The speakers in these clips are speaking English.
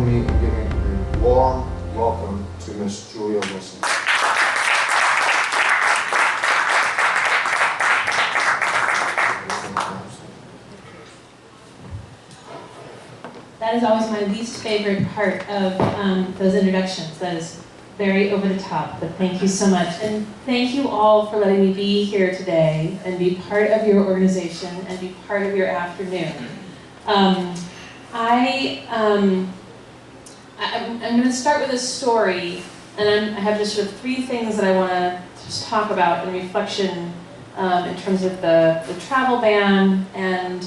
join me in giving a warm welcome to Ms. Julia Wilson. That is always my least favorite part of those introductions. That is very over the top, but thank you so much. And thank you all for letting me be here today and be part of your organization and be part of your afternoon. I'm going to start with a story, and I have just sort of three things that I want to just talk about in reflection in terms of the travel ban and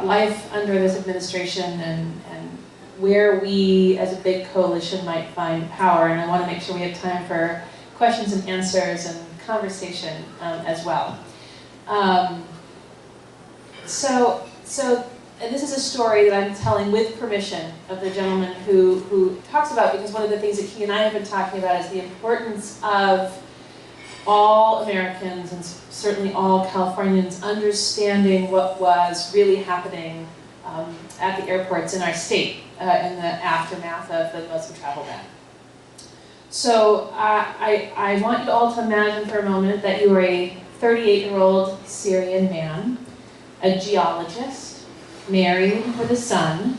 life under this administration and where we as a big coalition might find power. And I want to make sure we have time for questions and answers and conversation as well. So this is a story that I'm telling with permission of the gentleman who talks about, because one of the things that he and I have been talking about is the importance of all Americans and certainly all Californians understanding what was really happening at the airports in our state in the aftermath of the Muslim travel ban. So I want you all to imagine for a moment that you are a 38-year-old Syrian man, a geologist, married with a son,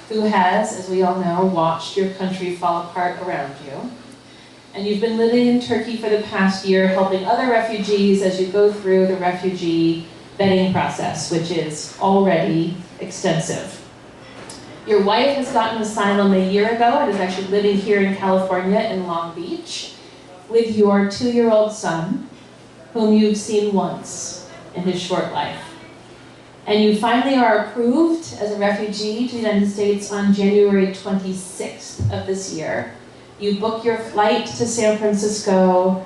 who has, as we all know, watched your country fall apart around you. And you've been living in Turkey for the past year, helping other refugees as you go through the refugee vetting process, which is already extensive. Your wife has gotten asylum a year ago and is actually living here in California in Long Beach with your 2-year-old son, whom you've seen once in his short life. And you finally are approved as a refugee to the United States on January 26th of this year. You book your flight to San Francisco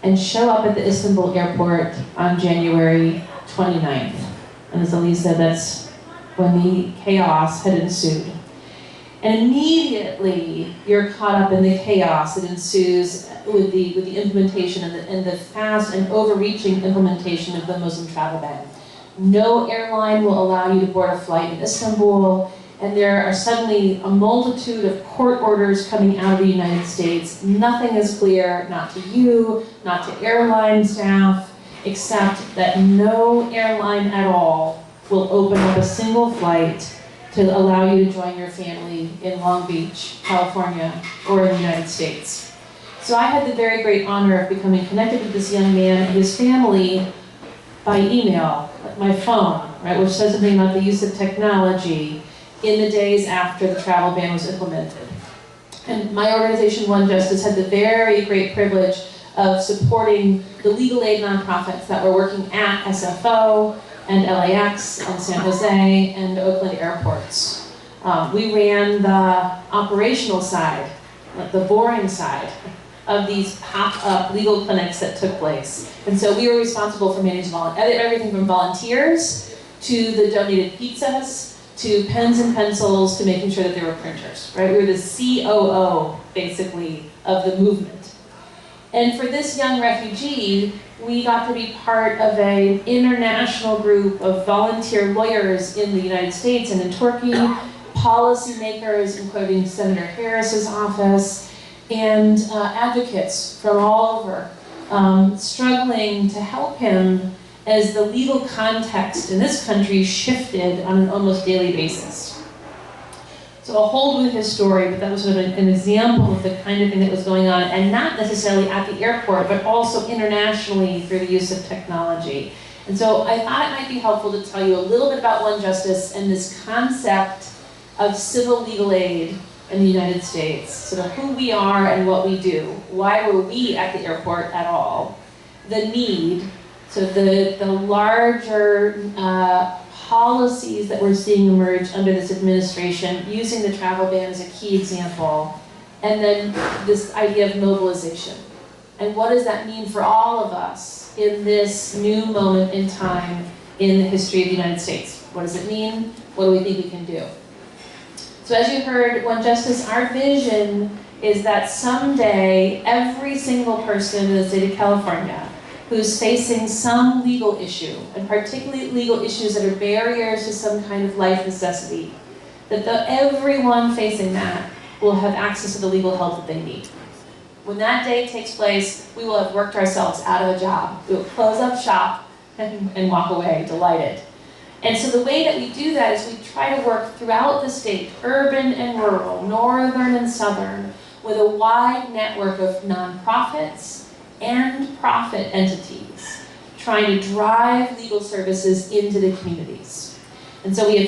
and show up at the Istanbul airport on January 29th. And as Elise said, that's when the chaos had ensued. And immediately you're caught up in the chaos that ensues with the implementation and the fast and overreaching implementation of the Muslim travel ban. No airline will allow you to board a flight in Istanbul, and there are suddenly a multitude of court orders coming out of the United States. Nothing is clear, not to you, not to airline staff, except that no airline at all will open up a single flight to allow you to join your family in Long Beach, California, or in the United States. So I had the very great honor of becoming connected with this young man and his family by email, my phone, right, which says something about the use of technology in the days after the travel ban was implemented. And my organization, OneJustice, had the very great privilege of supporting the legal aid nonprofits that were working at SFO and LAX and San Jose and Oakland airports. We ran the operational side, like the boring side, of these pop-up legal clinics that took place. And so we were responsible for managing everything from volunteers to the donated pizzas to pens and pencils to making sure that there were printers, right? We were the COO, basically, of the movement. And for this young refugee, we got to be part of an international group of volunteer lawyers in the United States and in Turkey, policymakers, including Senator Harris's office, and advocates from all over, struggling to help him as the legal context in this country shifted on an almost daily basis. So I'll hold with his story, but that was sort of an example of the kind of thing that was going on, and not necessarily at the airport, but also internationally through the use of technology. And so I thought it might be helpful to tell you a little bit about OneJustice and this concept of civil legal aid in the United States, sort of who we are and what we do. Why were we at the airport at all? The need, so the larger policies that we're seeing emerge under this administration, using the travel ban as a key example, and then this idea of mobilization. And what does that mean for all of us in this new moment in time in the history of the United States? What does it mean? What do we think we can do? So as you heard, OneJustice, our vision is that someday every single person in the state of California who's facing some legal issue, and particularly legal issues that are barriers to some kind of life necessity, that everyone facing that will have access to the legal help that they need. When that day takes place, we will have worked ourselves out of a job. We will close up shop and walk away delighted. And so the way that we do that is we try to work throughout the state, urban and rural, northern and southern, with a wide network of nonprofits and profit entities trying to drive legal services into the communities. And so I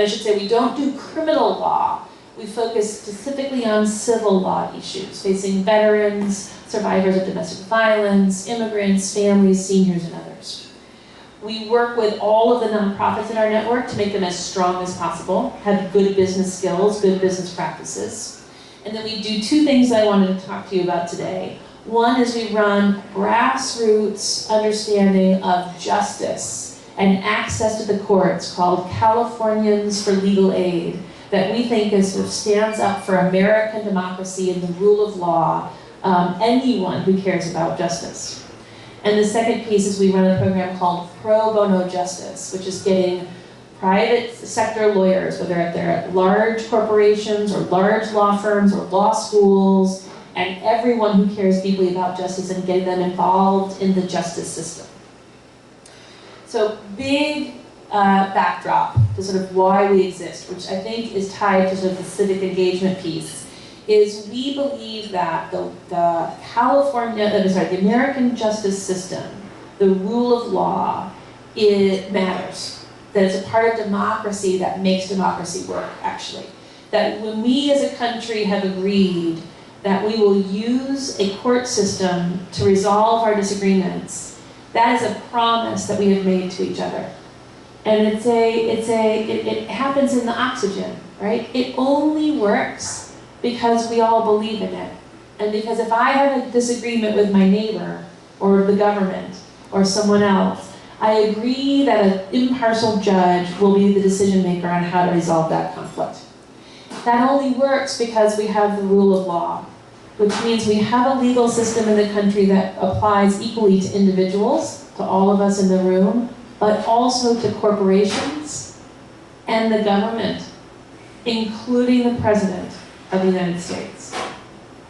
should say we don't do criminal law. We focus specifically on civil law issues facing veterans, survivors of domestic violence, immigrants, families, seniors, and others. We work with all of the nonprofits in our network to make them as strong as possible, have good business skills, good business practices. And then we do two things that I wanted to talk to you about today. One is we run grassroots understanding of justice and access to the courts called Californians for Legal Aid that we think sort of stands up for American democracy and the rule of law, anyone who cares about justice. And the second piece is we run a program called Pro Bono Justice, which is getting private sector lawyers, whether they're at large corporations or large law firms or law schools, and everyone who cares deeply about justice and getting them involved in the justice system. So big backdrop to sort of why we exist, which I think is tied to sort of the civic engagement piece, is we believe that the American justice system, the rule of law, it matters. That it's a part of democracy that makes democracy work, actually. That when we as a country have agreed that we will use a court system to resolve our disagreements, that is a promise that we have made to each other. And it happens in the oxygen, right? It only works because we all believe in it. And because if I have a disagreement with my neighbor or the government or someone else, I agree that an impartial judge will be the decision maker on how to resolve that conflict. That only works because we have the rule of law, which means we have a legal system in the country that applies equally to individuals, to all of us in the room, but also to corporations and the government, including the President of the United States.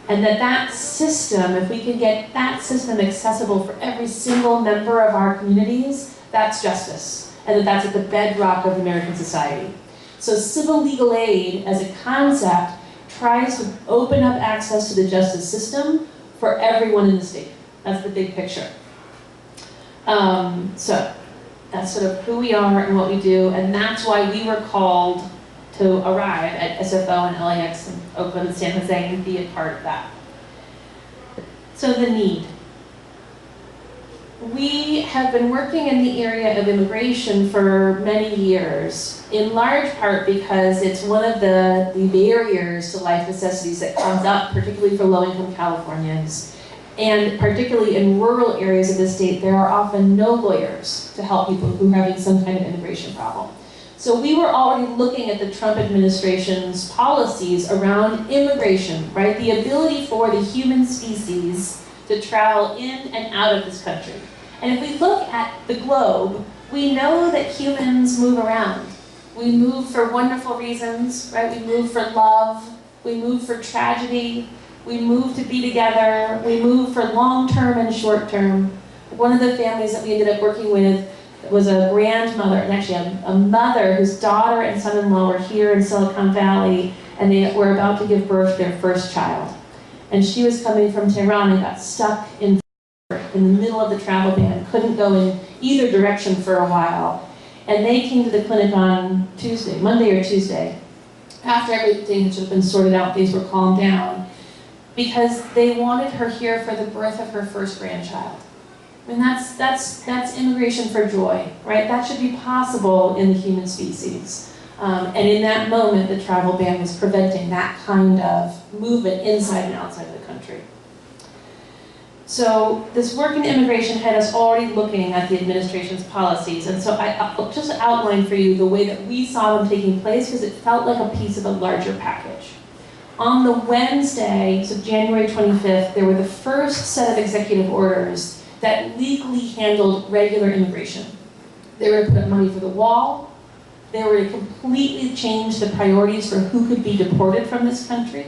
And that system, if we can get that system accessible for every single member of our communities, that's justice. And that's at the bedrock of American society. So civil legal aid as a concept tries to open up access to the justice system for everyone in the state. That's the big picture. So that's sort of who we are and what we do, and that's why we were called to arrive at SFO and LAX and Oakland and San Jose and be a part of that. So the need. We have been working in the area of immigration for many years, in large part because it's one of the barriers to life necessities that comes up, particularly for low-income Californians. And particularly in rural areas of the state, there are often no lawyers to help people who are having some kind of immigration problem. So we were already looking at the Trump administration's policies around immigration, right? The ability for the human species to travel in and out of this country. And if we look at the globe, we know that humans move around. We move for wonderful reasons, right? We move for love, we move for tragedy, we move to be together, we move for long-term and short-term. One of the families that we ended up working with was a grandmother, and actually a mother whose daughter and son-in-law were here in Silicon Valley, and they were about to give birth to their first child. And she was coming from Tehran and got stuck in the middle of the travel ban, couldn't go in either direction for a while. And they came to the clinic on Tuesday, Monday or Tuesday, after everything had sort of been sorted out, things were calmed down, because they wanted her here for the birth of her first grandchild. I mean, that's immigration for joy, right? That should be possible in the human species. And in that moment, the travel ban was preventing that kind of movement inside and outside of the country. So this work in immigration had us already looking at the administration's policies. And so I'll just outline for you the way that we saw them taking place, because it felt like a piece of a larger package. On the Wednesday, so January 25th, there were the first set of executive orders that legally handled regular immigration. They were to put up money for the wall, They were to completely change the priorities for who could be deported from this country.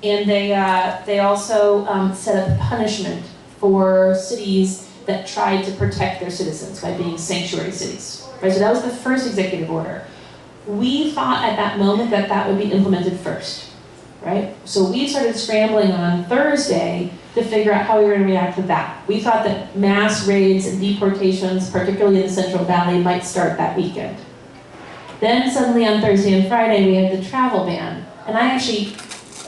And they also set up punishment for cities that tried to protect their citizens by being sanctuary cities. Right? So that was the first executive order. We thought at that moment that that would be implemented first. Right? So we started scrambling on Thursday to figure out how we were going to react to that. We thought that mass raids and deportations, particularly in the Central Valley, might start that weekend. Then suddenly on Thursday and Friday, we had the travel ban. And I actually,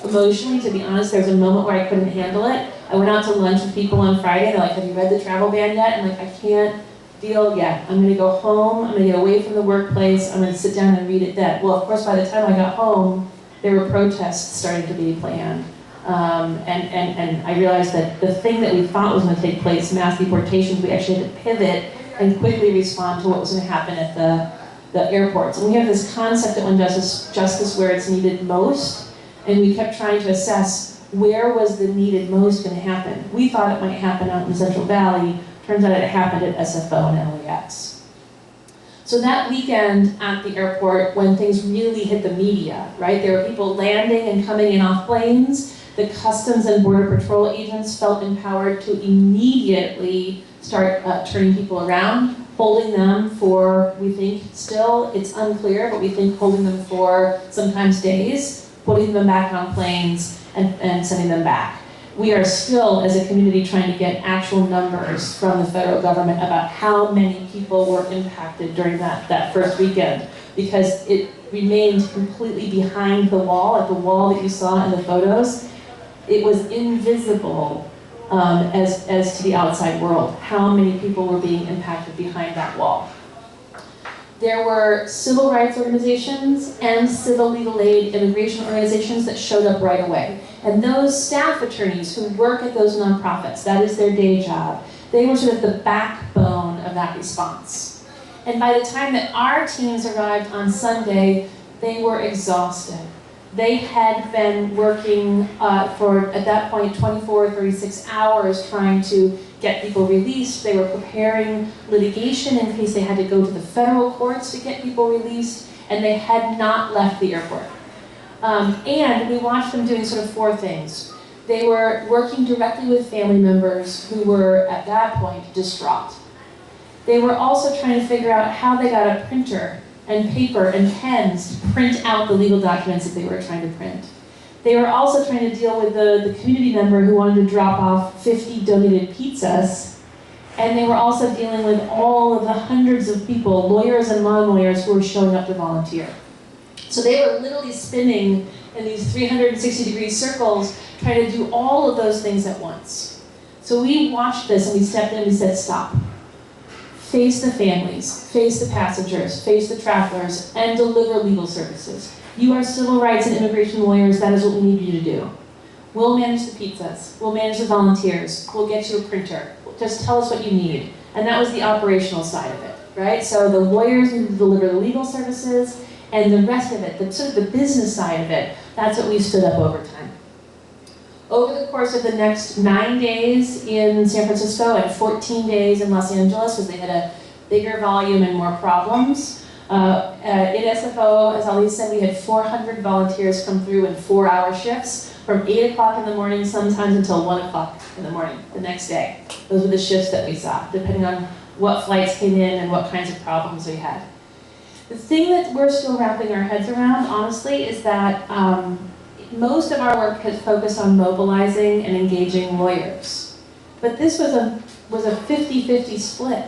emotionally, to be honest, there was a moment where I couldn't handle it. I went out to lunch with people on Friday. They're like, have you read the travel ban yet? I'm like, I can't deal yet. I'm going to go home. I'm going to get away from the workplace. I'm going to sit down and read it then. Well, of course, by the time I got home, there were protests starting to be planned. And I realized that the thing that we thought was going to take place, mass deportations, we actually had to pivot and quickly respond to what was going to happen at the airports. And we have this concept at OneJustice, justice where it's needed most, and we kept trying to assess where was the needed most going to happen. We thought it might happen out in the Central Valley. Turns out it happened at SFO and LAX. So that weekend at the airport, when things really hit the media, right? There were people landing and coming in off planes. The Customs and Border Patrol agents felt empowered to immediately start turning people around, holding them for, we think still, it's unclear, but we think holding them for sometimes days, putting them back on planes and sending them back. We are still, as a community, trying to get actual numbers from the federal government about how many people were impacted during that first weekend, because it remained completely behind the wall, at the wall that you saw in the photos. It was invisible as to the outside world, how many people were being impacted behind that wall. There were civil rights organizations and civil legal aid immigration organizations that showed up right away. And those staff attorneys who work at those nonprofits, that is their day job, they were sort of the backbone of that response. And by the time that our teams arrived on Sunday, they were exhausted. They had been working for, at that point, 24, 36 hours trying to get people released. They were preparing litigation in case they had to go to the federal courts to get people released, and they had not left the airport. And we watched them doing sort of four things. They were working directly with family members who were, at that point, distraught. They were also trying to figure out how they got a printer and paper and pens to print out the legal documents that they were trying to print. They were also trying to deal with the community member who wanted to drop off 50 donated pizzas. And they were also dealing with all of the hundreds of people, lawyers and non-lawyers, who were showing up to volunteer. So they were literally spinning in these 360-degree circles, trying to do all of those things at once. So we watched this and we stepped in and we said, stop. Face the families, face the passengers, face the travelers, and deliver legal services. You are civil rights and immigration lawyers, that is what we need you to do. We'll manage the pizzas, we'll manage the volunteers, we'll get you a printer. Just tell us what you need. And that was the operational side of it, right? So the lawyers need to deliver the legal services, and the rest of it, sort of the business side of it, that's what we stood up over time. Over the course of the next 9 days in San Francisco and 14 days in Los Angeles, because they had a bigger volume and more problems, at SFO, as Ali said, we had 400 volunteers come through in 4-hour shifts from 8 o'clock in the morning sometimes until 1 o'clock in the morning the next day. Those were the shifts that we saw, depending on what flights came in and what kinds of problems we had. The thing that we're still wrapping our heads around, honestly, is that most of our work has focused on mobilizing and engaging lawyers. But this was a 50-50 split.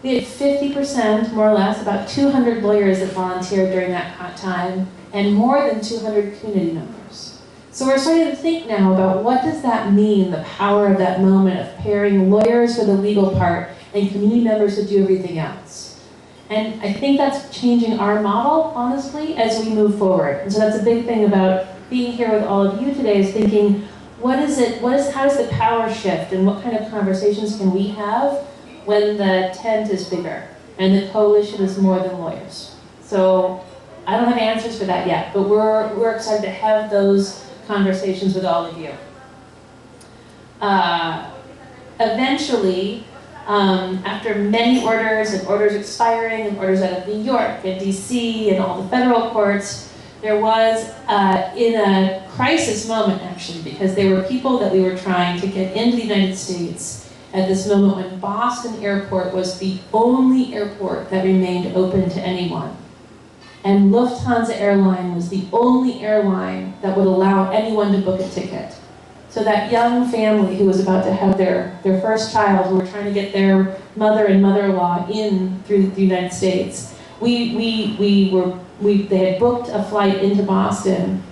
We had 50%, more or less, about 200 lawyers that volunteered during that time, and more than 200 community members. So we're starting to think now about what does that mean, the power of that moment of pairing lawyers for the legal part and community members to do everything else. And I think that's changing our model, honestly, as we move forward. And so that's a big thing about being here with all of you today, is thinking, how does the power shift, and what kind of conversations can we have when the tent is bigger and the coalition is more than lawyers? So I don't have answers for that yet, but we're excited to have those conversations with all of you. Eventually, After many orders and orders expiring and orders out of New York and DC and all the federal courts, there was, in a crisis moment actually, because there were people that we were trying to get into the United States at this moment when Boston Airport was the only airport that remained open to anyone. And Lufthansa airline was the only airline that would allow anyone to book a ticket. So that young family who was about to have their first child, who were trying to get their mother and mother-in-law in through the United States, they had booked a flight into Boston,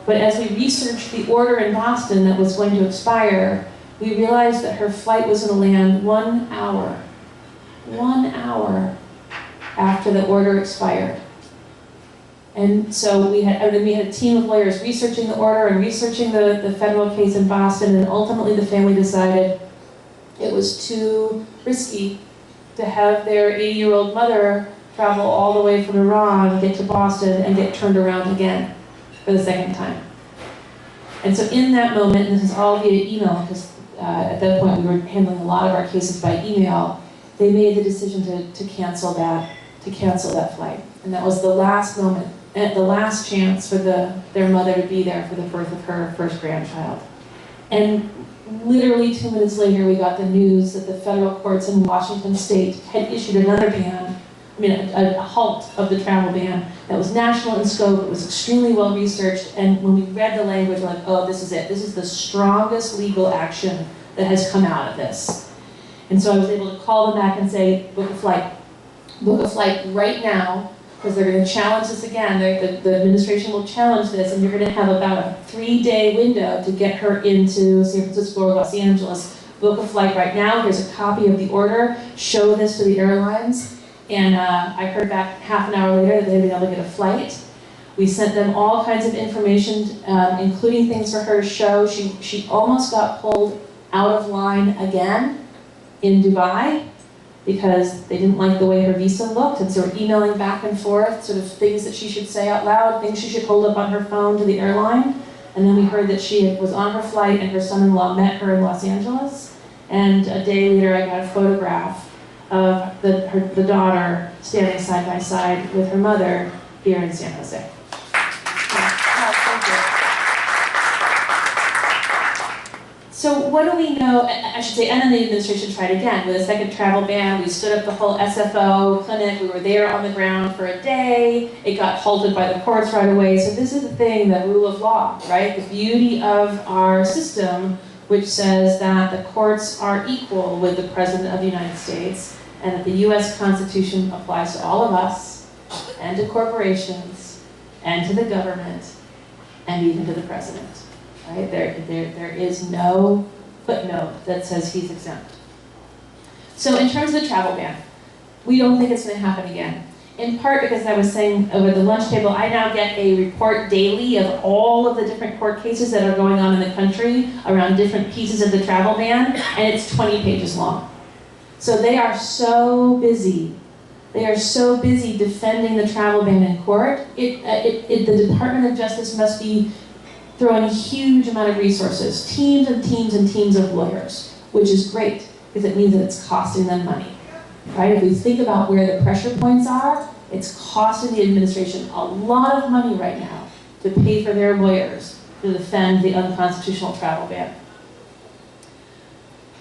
but as we researched the order in Boston that was going to expire, we realized that her flight was going to land 1 hour after the order expired. And so we had a team of lawyers researching the order and researching the federal case in Boston, and ultimately the family decided it was too risky to have their 80-year-old mother travel all the way from Iran, get to Boston, and get turned around again for the second time. And so in that moment, and this is all via email, because at that point we were handling a lot of our cases by email, they made the decision to cancel that flight. And that was the last moment, the last chance for their mother to be there for the birth of her first grandchild. And literally 2 minutes later, we got the news that the federal courts in Washington state had issued another ban, a halt of the travel ban that was national in scope. It was extremely well researched, and when we read the language, we're like, oh, this is it. This is the strongest legal action that has come out of this. And so I was able to call them back and say, book a flight. Book a flight right now, because they're going to challenge this again. The administration will challenge this, and you're going to have about a 3-day window to get her into San Francisco or Los Angeles. Book a flight right now. Here's a copy of the order. Show this to the airlines. And I heard back half an hour later that they'd been able to get a flight. We sent them all kinds of information, including things for her to show. She almost got pulled out of line again in Dubai because they didn't like the way her visa looked, and so we're emailing back and forth, sort of things that she should say out loud, things she should hold up on her phone to the airline. And then we heard that she was on her flight and her son-in-law met her in Los Angeles. And a day later, I got a photograph of the daughter standing side by side with her mother here in San Jose. So what do we know, I should say, and then the administration tried again with a second travel ban. We stood up the whole SFO clinic. We were there on the ground for a day. It got halted by the courts right away. So this is the thing, the rule of law, right? The beauty of our system, which says that the courts are equal with the President of the United States, and that the US Constitution applies to all of us, and to corporations, and to the government, and even to the President. Right? There is no footnote that says he's exempt. So in terms of the travel ban, we don't think it's going to happen again. In part because I was saying over the lunch table, I now get a report daily of all of the different court cases that are going on in the country around different pieces of the travel ban, and it's 20 pages long. So they are so busy. They are so busy defending the travel ban in court. The Department of Justice must be throwing a huge amount of resources, teams and teams and teams of lawyers, which is great because it means that it's costing them money, right? If we think about where the pressure points are, it's costing the administration a lot of money right now to pay for their lawyers to defend the unconstitutional travel ban.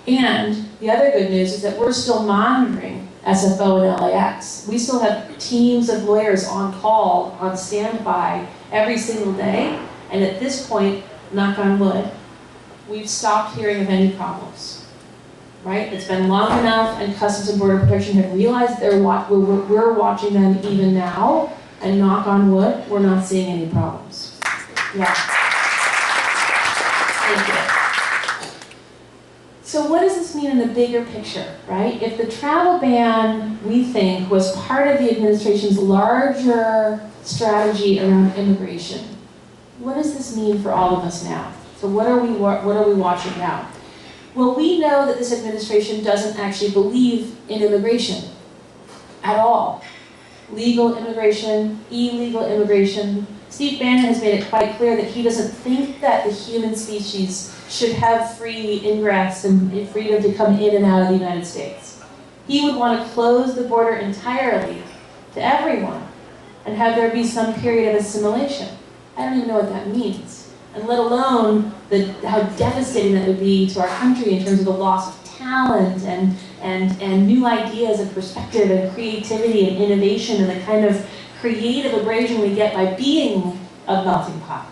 And the other good news is that we're still monitoring SFO and LAX. We still have teams of lawyers on call, on standby every single day. And at this point, knock on wood, we've stopped hearing of any problems, right? It's been long enough, and Customs and Border Protection have realized we're watching them even now, and knock on wood, we're not seeing any problems. Yeah. Thank you. So what does this mean in the bigger picture, right? If the travel ban, we think, was part of the administration's larger strategy around immigration, what does this mean for all of us now? So what are we watching now? Well, we know that this administration doesn't actually believe in immigration at all. Legal immigration, illegal immigration. Steve Bannon has made it quite clear that he doesn't think that the human species should have free ingress and freedom to come in and out of the United States. He would want to close the border entirely to everyone and have there be some period of assimilation. I don't even know what that means, and let alone how devastating that would be to our country in terms of the loss of talent and new ideas and perspective and creativity and innovation and the kind of creative abrasion we get by being a melting pot.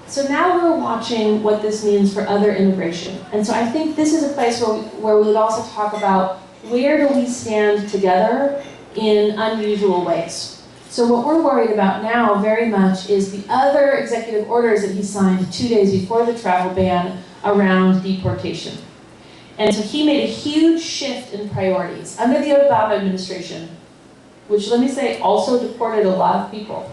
So now we're watching what this means for other immigration. And so I think this is a place where we would also talk about where do we stand together in unusual ways. So what we're worried about now very much is the other executive orders that he signed 2 days before the travel ban around deportation. And so he made a huge shift in priorities. Under the Obama administration, which let me say also deported a lot of people.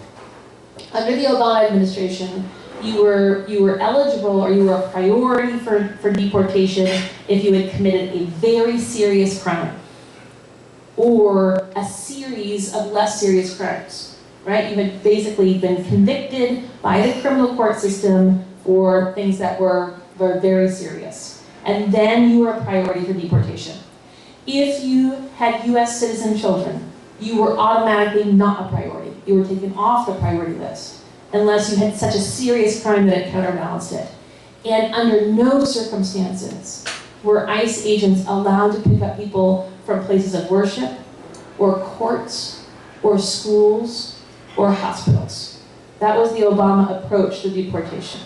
Under the Obama administration, you were eligible or you were a priority for deportation if you had committed a very serious crime or a series of less serious crimes, right? You had basically been convicted by the criminal court system for things that were very serious. And then you were a priority for deportation. If you had US citizen children, you were automatically not a priority. You were taken off the priority list unless you had such a serious crime that it counterbalanced it. And under no circumstances were ICE agents allowed to pick up people from places of worship, or courts, or schools, or hospitals. That was the Obama approach to deportation.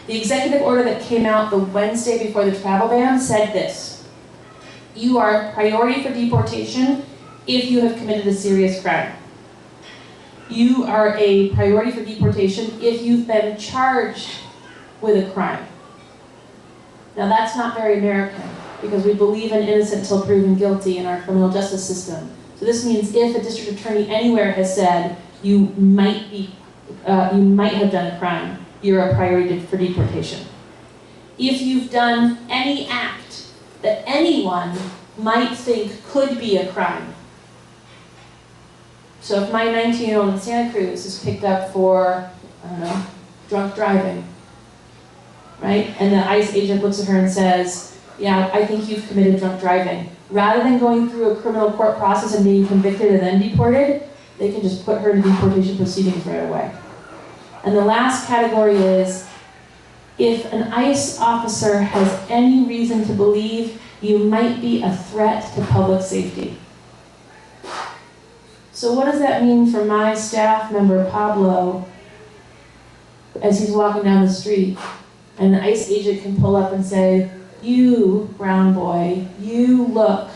The executive order that came out the Wednesday before the travel ban said this: you are a priority for deportation if you have committed a serious crime. You are a priority for deportation if you've been charged with a crime. Now that's not very American, because we believe in innocent until proven guilty in our criminal justice system. So this means if a district attorney anywhere has said you might have done a crime, you're a priority for deportation. If you've done any act that anyone might think could be a crime. So if my 19-year-old in Santa Cruz is picked up for, I don't know, drunk driving, right? And the ICE agent looks at her and says, yeah, I think you've committed drunk driving. Rather than going through a criminal court process and being convicted and then deported, they can just put her in deportation proceedings right away. And the last category is, if an ICE officer has any reason to believe you might be a threat to public safety. So what does that mean for my staff member, Pablo, as he's walking down the street, and the ICE agent can pull up and say, you, brown boy, you look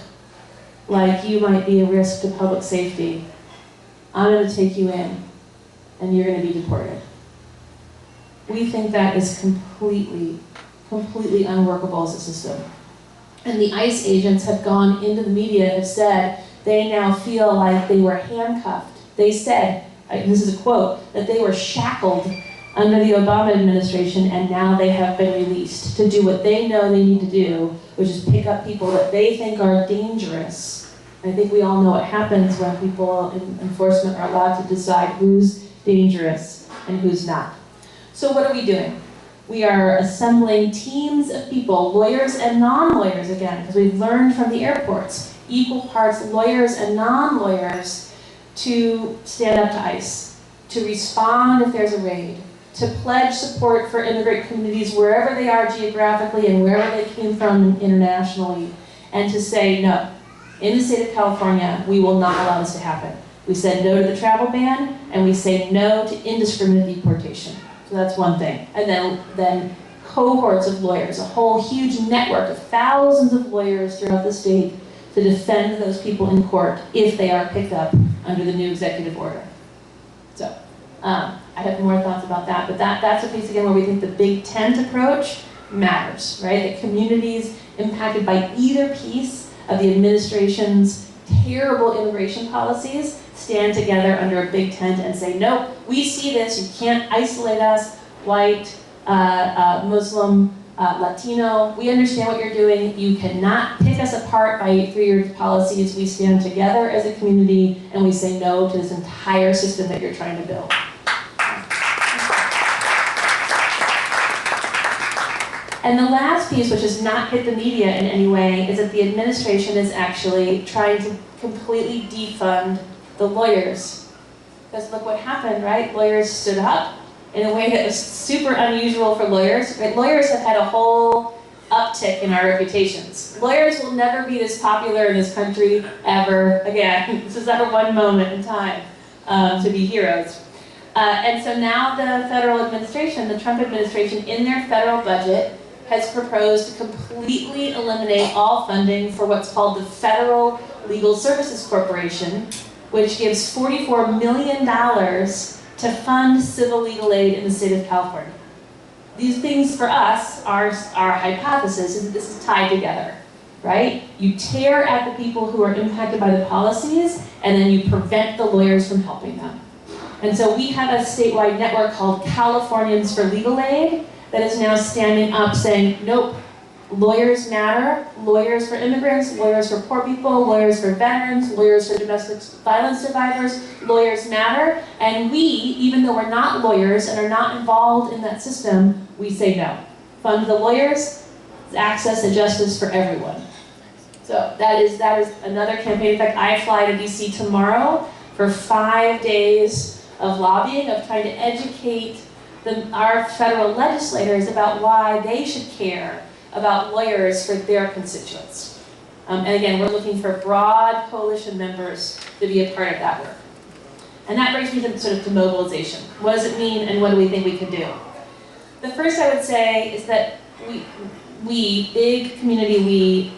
like you might be a risk to public safety. I'm going to take you in, and you're going to be deported. We think that is completely unworkable as a system. And the ICE agents have gone into the media and have said they now feel like they were handcuffed. They said, this is a quote, that they were shackled under the Obama administration and now they have been released to do what they know they need to do, which is pick up people that they think are dangerous. And I think we all know what happens when people in enforcement are allowed to decide who's dangerous and who's not. So what are we doing? We are assembling teams of people, lawyers and non-lawyers again, because we've learned from the airports, equal parts lawyers and non-lawyers, to stand up to ICE, to respond if there's a raid, to pledge support for immigrant communities wherever they are geographically and wherever they came from internationally, and to say no. In the state of California, we will not allow this to happen. We said no to the travel ban, and we say no to indiscriminate deportation. So that's one thing. And then cohorts of lawyers, a whole huge network of thousands of lawyers throughout the state to defend those people in court if they are picked up under the new executive order. So I have more thoughts about that, but that's a piece again where we think the big tent approach matters, right? That communities impacted by either piece of the administration's terrible immigration policies stand together under a big tent and say, no, we see this, you can't isolate us, white, Muslim, Latino, we understand what you're doing, you cannot pick us apart through your policies, we stand together as a community and we say no to this entire system that you're trying to build. And the last piece, which has not hit the media in any way, is that the administration is actually trying to completely defund the lawyers. Because look what happened, right? Lawyers stood up in a way that was super unusual for lawyers. Right? Lawyers have had a whole uptick in our reputations. Lawyers will never be this popular in this country ever again. This is ever one moment in time to be heroes. And so now the federal administration, the Trump administration, in their federal budget, has proposed to completely eliminate all funding for what's called the Federal Legal Services Corporation, which gives $44 million to fund civil legal aid in the state of California. These things for us, our hypothesis is that this is tied together, right? You tear at the people who are impacted by the policies, and then you prevent the lawyers from helping them. And so we have a statewide network called Californians for Legal Aid that is now standing up saying, nope, lawyers matter, lawyers for immigrants, lawyers for poor people, lawyers for veterans, lawyers for domestic violence survivors, lawyers matter, and we, even though we're not lawyers and are not involved in that system, we say no. Fund the lawyers, access to justice for everyone. So that is another campaign. In fact, I fly to DC tomorrow for 5 days of lobbying, of trying to educate our federal legislators about why they should care about lawyers for their constituents. And again, we're looking for broad coalition members to be a part of that work. And that brings me to mobilization. What does it mean, and what do we think we can do? The first I would say is that we big community,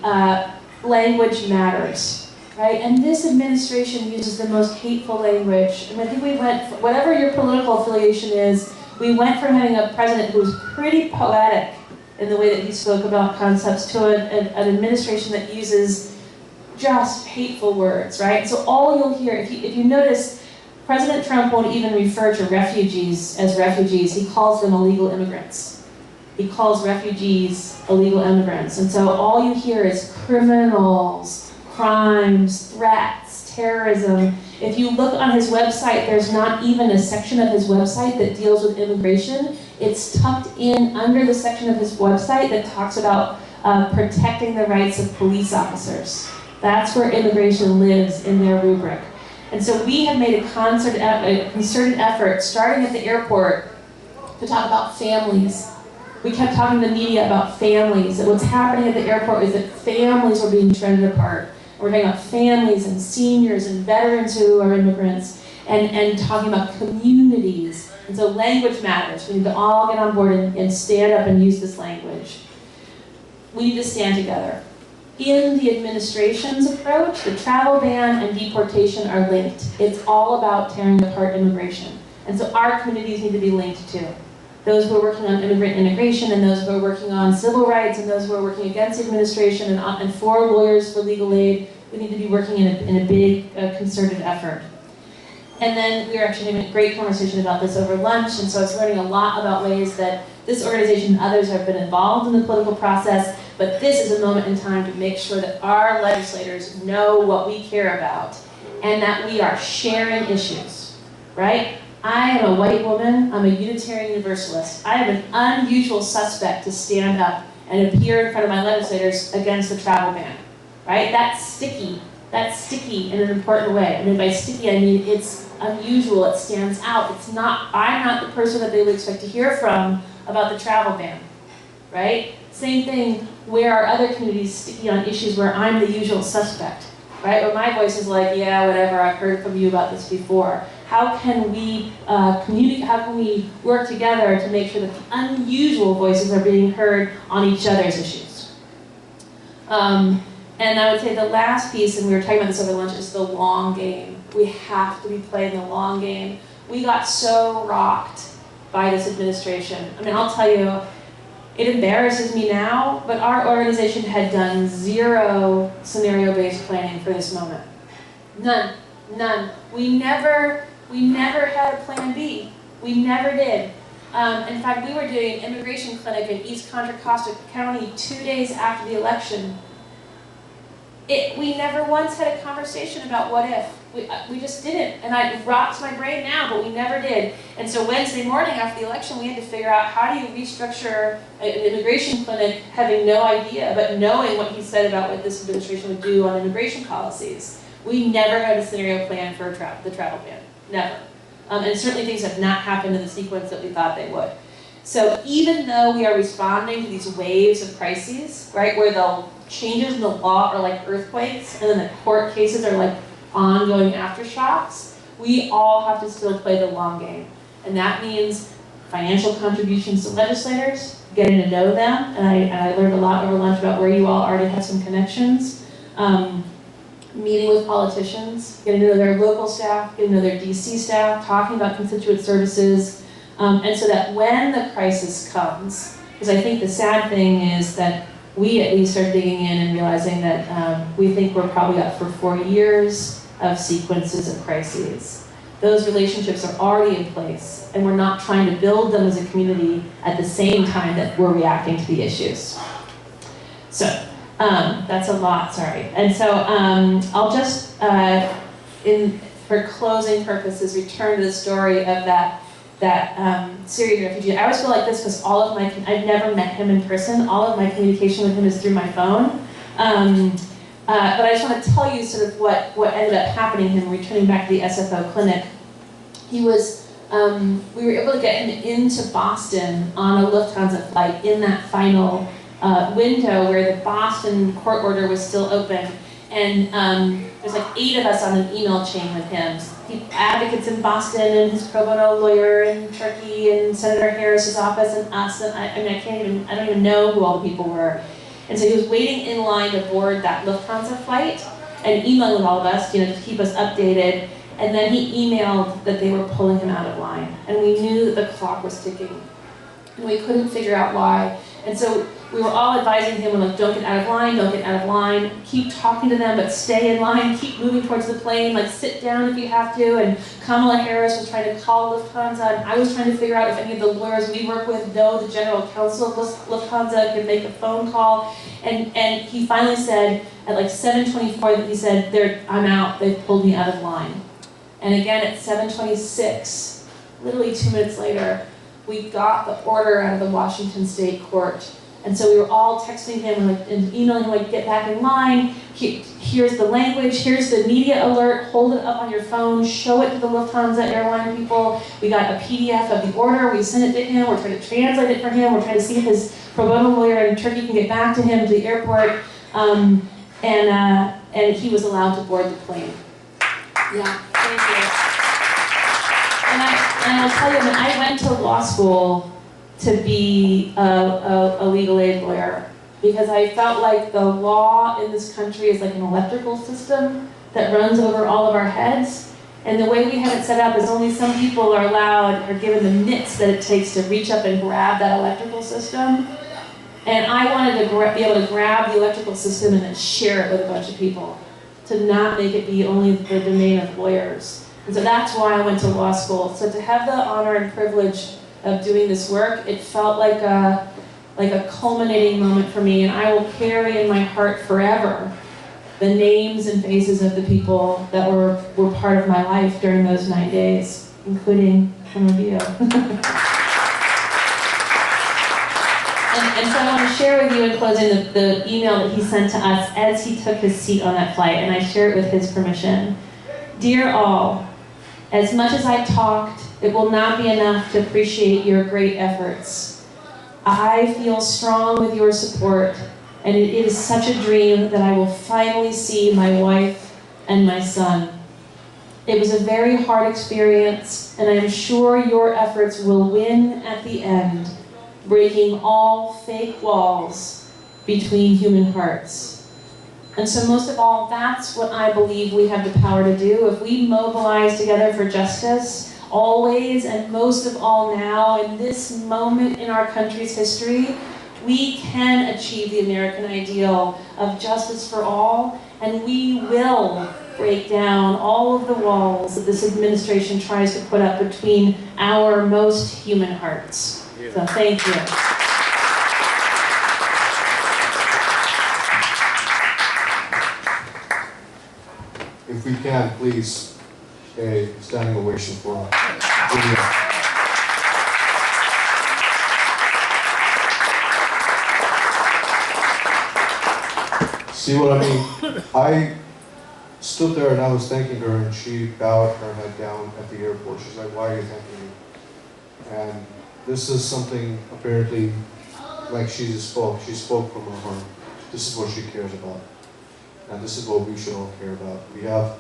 language matters, right? And this administration uses the most hateful language. And I think we went, whatever your political affiliation is, we went from having a president who was pretty poetic in the way that he spoke about concepts to an administration that uses just hateful words, right? So all you'll hear, if you notice, President Trump won't even refer to refugees as refugees. He calls them illegal immigrants. He calls refugees illegal immigrants. And so all you hear is criminals, crimes, threats, terrorism. If you look on his website, there's not even a section of his website that deals with immigration. It's tucked in under the section of his website that talks about protecting the rights of police officers. That's where immigration lives in their rubric. And so we have made a concerted effort, starting at the airport, to talk about families. We kept talking to the media about families, that what's happening at the airport is that families are being shredded apart. We're talking about families and seniors and veterans who are immigrants, and talking about communities. And so language matters. We need to all get on board and stand up and use this language. We need to stand together. In the administration's approach, the travel ban and deportation are linked. It's all about tearing apart immigration. And so our communities need to be linked too. Those who are working on immigrant integration, and those who are working on civil rights, and those who are working against the administration and for lawyers for legal aid, we need to be working in a big concerted effort. And then we were actually having a great conversation about this over lunch, and so I was learning a lot about ways that this organization and others have been involved in the political process, but this is a moment in time to make sure that our legislators know what we care about, and that we are sharing issues, right? I am a white woman, I'm a Unitarian Universalist. I am an unusual suspect to stand up and appear in front of my legislators against the travel ban, right? That's sticky in an important way. And by sticky, I mean it's unusual, it stands out. I'm not the person that they would expect to hear from about the travel ban, right? Same thing, where are other communities sticky on issues where I'm the usual suspect, right? Where my voice is like, yeah, whatever, I've heard from you about this before. How can we communicate, how can we work together to make sure that the unusual voices are being heard on each other's issues? And I would say the last piece, and we were talking about this over lunch, is the long game. We have to be playing the long game. We got so rocked by this administration. I mean, I'll tell you, it embarrasses me now, but our organization had done zero scenario-based planning for this moment. None. We never had a plan B. We never did. In fact, we were doing an immigration clinic in East Contra Costa County 2 days after the election. We never once had a conversation about what if. We just didn't, and it rots my brain now, but we never did. And so Wednesday morning after the election, we had to figure out how do you restructure an immigration clinic having no idea, but knowing what he said about what this administration would do on immigration policies. We never had a scenario plan for the travel ban, never. And certainly things have not happened in the sequence that we thought they would. So even though we are responding to these waves of crises, right, where the changes in the law are like earthquakes, and then the court cases are like ongoing aftershocks, we all have to still play the long game. And that means financial contributions to legislators, getting to know them, and I learned a lot over lunch about where you all already have some connections, meeting with politicians, getting to know their local staff, getting to know their DC staff, talking about constituent services, and so that when the crisis comes, because I think the sad thing is that we at least are digging in and realizing that we think we're probably up for 4 years of sequences of crises. Those relationships are already in place, and we're not trying to build them as a community at the same time that we're reacting to the issues. So, that's a lot, sorry. And so I'll just, for closing purposes, return to the story of that Syrian refugee. I always feel like this because I've never met him in person. All of my communication with him is through my phone. But I just want to tell you sort of what ended up happening to him returning back to the SFO clinic. He was, we were able to get him into Boston on a Lufthansa flight in that final window where the Boston court order was still open. And there's like 8 of us on an email chain with him. Advocates in Boston and his pro bono lawyer in Turkey and Senator Harris's office and us. And I don't even know who all the people were. And so he was waiting in line to board that Lufthansa flight and emailing all of us, to keep us updated. And then he emailed that they were pulling him out of line. And we knew that the clock was ticking. And we couldn't figure out why. And so we were all advising him, like, don't get out of line, don't get out of line, keep talking to them, but stay in line, keep moving towards the plane, like sit down if you have to. And Kamala Harris was trying to call Lufthansa, and I was trying to figure out if any of the lawyers we work with know the general counsel of Lufthansa, could make a phone call. And he finally said, at like 7:24, that he said, I'm out, they've pulled me out of line. And again at 7:26, literally 2 minutes later, we got the order out of the Washington State Court. And so we were all texting him and emailing him, like, get back in line, here's the language, here's the media alert, hold it up on your phone, show it to the Lufthansa airline people. We got a PDF of the order, we sent it to him, we're trying to translate it for him, we're trying to see if his pro bono lawyer in Turkey can get back to him to the airport. And he was allowed to board the plane. Yeah, thank you. And I'll tell you, when I went to law school to be a legal aid lawyer, because I felt like the law in this country is like an electrical system that runs over all of our heads. And the way we have it set up is only some people are allowed or given the mitts that it takes to reach up and grab that electrical system. And I wanted to be able to grab the electrical system and then share it with a bunch of people, to not make it be only the domain of lawyers. And so that's why I went to law school. So to have the honor and privilege of doing this work, it felt like a culminating moment for me, and I will carry in my heart forever the names and faces of the people that were part of my life during those 9 days, including some of you. And so I want to share with you in closing the email that he sent to us as he took his seat on that flight, and I share it with his permission. Dear all, as much as I talked, it will not be enough to appreciate your great efforts. I feel strong with your support, and it is such a dream that I will finally see my wife and my son. It was a very hard experience, and I am sure your efforts will win at the end, breaking all fake walls between human hearts. And so most of all, that's what I believe we have the power to do. If we mobilize together for justice, always and most of all now, in this moment in our country's history, we can achieve the American ideal of justice for all, and we will break down all of the walls that this administration tries to put up between our most human hearts. So thank you. In if we can, please, a standing ovation for Julia. See what I mean? I stood there and I was thanking her, and she bowed her head down at the airport. She's like, "Why are you thanking me?" And this is something apparently, like she spoke from her heart. This is what she cares about. And this is what we should all care about. We have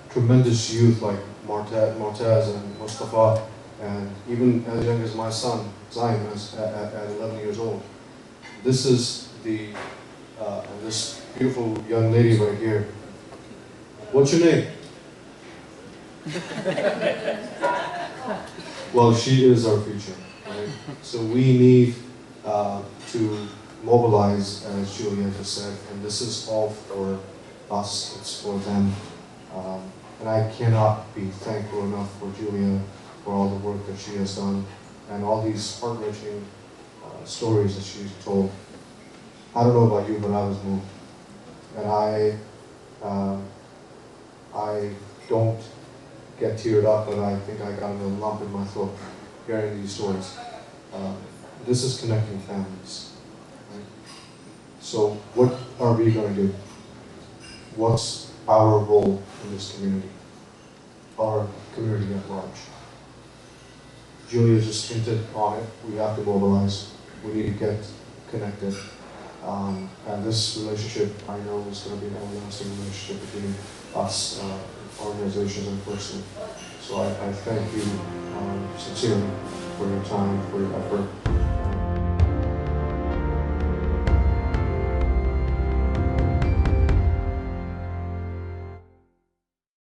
tremendous youth like Mortaz and Mustafa, and even as young as my son, Zion, at 11 years old. This is this beautiful young lady right here. What's your name? Well, she is our future, right? So we need to mobilize, as Julia just said, and this is all for us, it's for them. And I cannot be thankful enough for Julia, for all the work that she has done, and all these heart-wrenching stories that she's told. I don't know about you, but I was moved. And I don't get teared up, but I think I got a lump in my throat hearing these stories. This is connecting families. Right? So what are we going to do? What's our role in this community? Our community at large. Julia just hinted on it. We have to mobilize. We need to get connected. And this relationship, I know, is going to be an everlasting relationship between us, organizations, and person. So I thank you sincerely for your time, for your effort.